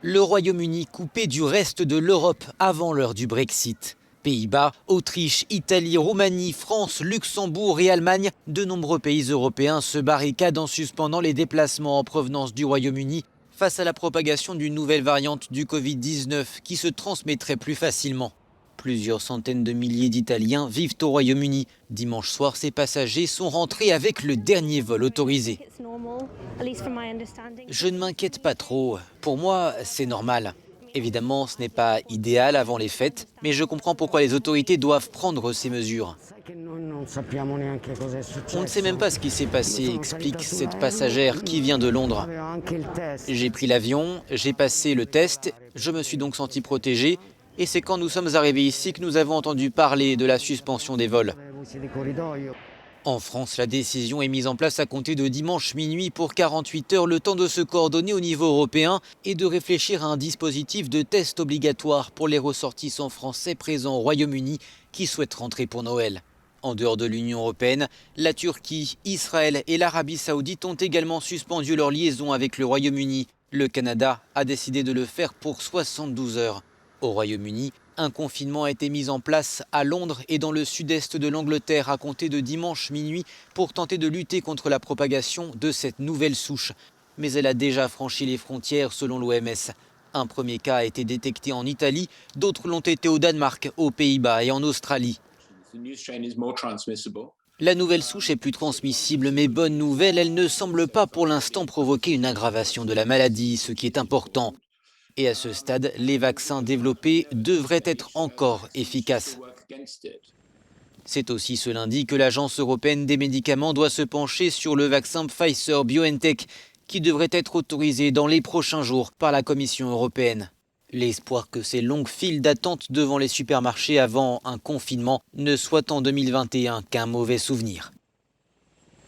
Le Royaume-Uni coupé du reste de l'Europe avant l'heure du Brexit. Pays-Bas, Autriche, Italie, Roumanie, France, Luxembourg et Allemagne, de nombreux pays européens se barricadent en suspendant les déplacements en provenance du Royaume-Uni face à la propagation d'une nouvelle variante du Covid-19 qui se transmettrait plus facilement. Plusieurs centaines de milliers d'Italiens vivent au Royaume-Uni. Dimanche soir, ces passagers sont rentrés avec le dernier vol autorisé. Je ne m'inquiète pas trop. Pour moi, c'est normal. Évidemment, ce n'est pas idéal avant les fêtes, mais je comprends pourquoi les autorités doivent prendre ces mesures. On ne sait même pas ce qui s'est passé, explique cette passagère qui vient de Londres. J'ai pris l'avion, j'ai passé le test, je me suis donc senti protégé, et c'est quand nous sommes arrivés ici que nous avons entendu parler de la suspension des vols. En France, la décision est mise en place à compter de dimanche minuit pour 48 heures, le temps de se coordonner au niveau européen et de réfléchir à un dispositif de test obligatoire pour les ressortissants français présents au Royaume-Uni qui souhaitent rentrer pour Noël. En dehors de l'Union européenne, la Turquie, Israël et l'Arabie saoudite ont également suspendu leur liaison avec le Royaume-Uni. Le Canada a décidé de le faire pour 72 heures. Au Royaume-Uni, un confinement a été mis en place à Londres et dans le sud-est de l'Angleterre à compter de dimanche minuit pour tenter de lutter contre la propagation de cette nouvelle souche. Mais elle a déjà franchi les frontières selon l'OMS. Un premier cas a été détecté en Italie, d'autres l'ont été au Danemark, aux Pays-Bas et en Australie. La nouvelle souche est plus transmissible, mais bonne nouvelle, elle ne semble pas pour l'instant provoquer une aggravation de la maladie, ce qui est important. Et à ce stade, les vaccins développés devraient être encore efficaces. C'est aussi ce lundi que l'Agence européenne des médicaments doit se pencher sur le vaccin Pfizer-BioNTech qui devrait être autorisé dans les prochains jours par la Commission européenne. L'espoir que ces longues files d'attente devant les supermarchés avant un confinement ne soient en 2021 qu'un mauvais souvenir.